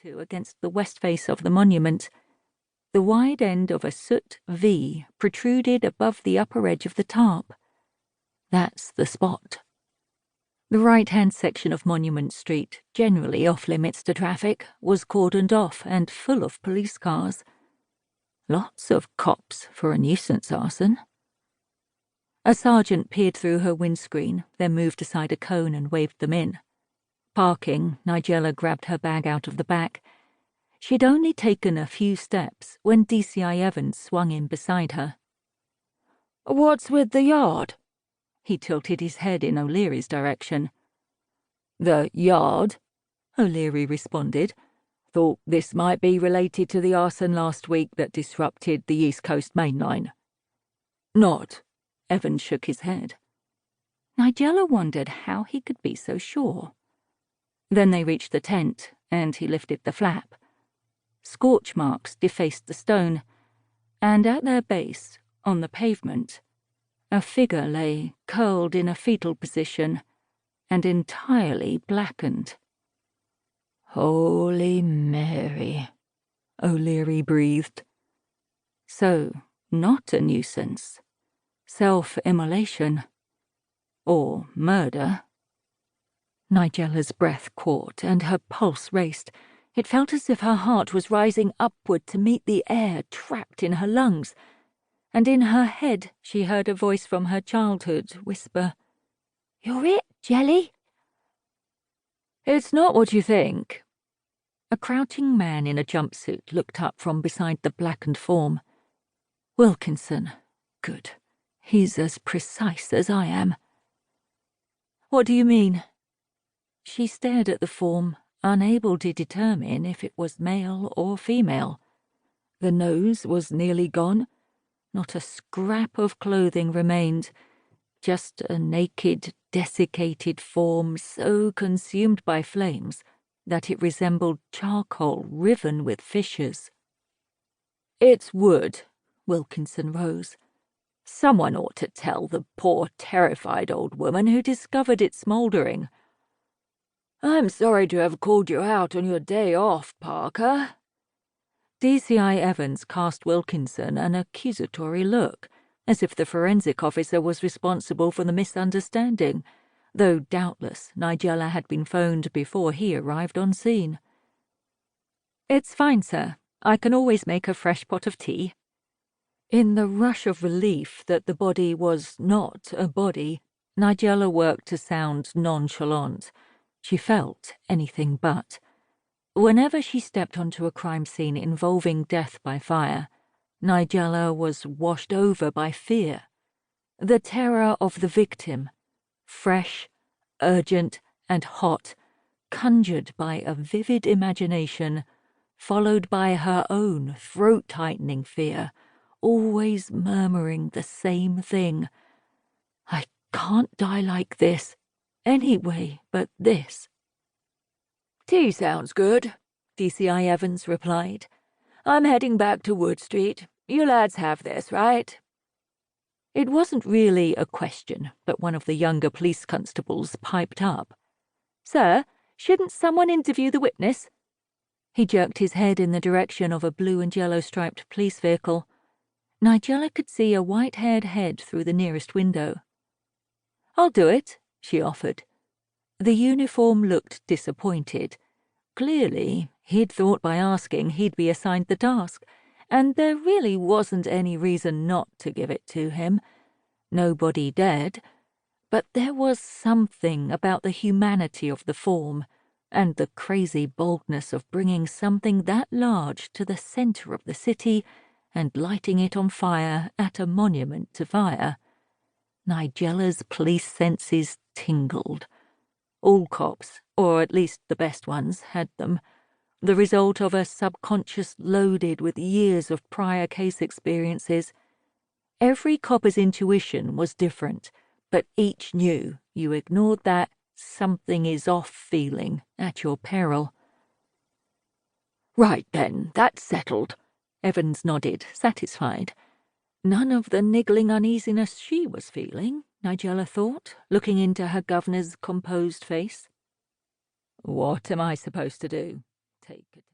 to against the west face of the monument. The wide end of a soot V protruded above the upper edge of the tarp. That's the spot. The right-hand section of Monument Street, generally off-limits to traffic, was cordoned off and full of police cars. Lots of cops for a nuisance arson. A sergeant peered through her windscreen, then moved aside a cone and waved them in. Parking, Nigella grabbed her bag out of the back. She'd only taken a few steps when DCI Evans swung in beside her. "What's with the yard?" He tilted his head in O'Leary's direction. "The yard?" O'Leary responded. "Thought this might be related to the arson last week that disrupted the East Coast Main Line." "Not." Evans shook his head. Nigella wondered how he could be so sure. Then they reached the tent, and he lifted the flap. Scorch marks defaced the stone, and at their base, on the pavement, a figure lay curled in a fetal position and entirely blackened. "Holy Mary," O'Leary breathed. So, not a nuisance. Self-immolation. Or murder. Nigella's breath caught and her pulse raced. It felt as if her heart was rising upward to meet the air trapped in her lungs. And in her head she heard a voice from her childhood whisper, "You're it, Jelly." "It's not what you think." A crouching man in a jumpsuit looked up from beside the blackened form. "Wilkinson. Good. He's as precise as I am." "What do you mean?" She stared at the form, unable to determine if it was male or female. The nose was nearly gone. Not a scrap of clothing remained. Just a naked, desiccated form so consumed by flames that it resembled charcoal riven with fissures. "It's wood." Wilkinson rose. "Someone ought to tell the poor, terrified old woman who discovered it smouldering." "I'm sorry to have called you out on your day off, Parker." DCI Evans cast Wilkinson an accusatory look, as if the forensic officer was responsible for the misunderstanding, though doubtless Nigella had been phoned before he arrived on scene. "It's fine, sir. I can always make a fresh pot of tea." In the rush of relief that the body was not a body, Nigella worked to sound nonchalant. She felt anything but. Whenever she stepped onto a crime scene involving death by fire, Nigella was washed over by fear. The terror of the victim, fresh, urgent, and hot, conjured by a vivid imagination, followed by her own throat-tightening fear, always murmuring the same thing. "I can't die like this, anyway but this." "Tea sounds good," DCI Evans replied. "I'm heading back to Wood Street. You lads have this, right?" It wasn't really a question, but one of the younger police constables piped up. "Sir, shouldn't someone interview the witness?" He jerked his head in the direction of a blue and yellow striped police vehicle. Nigella could see a white-haired head through the nearest window. "I'll do it," she offered. The uniform looked disappointed. Clearly, he'd thought by asking he'd be assigned the task, and there really wasn't any reason not to give it to him. Nobody dared. But there was something about the humanity of the form, and the crazy boldness of bringing something that large to the center of the city and lighting it on fire at a monument to fire. Nigella's police senses tingled. All cops, or at least the best ones, had them, the result of a subconscious loaded with years of prior case experiences. Every copper's intuition was different, but each knew you ignored that something is off feeling at your peril. "Right then, that's settled." Evans nodded, satisfied. None of the niggling uneasiness she was feeling, Nigella thought, looking into her governor's composed face. "What am I supposed to do? Take it."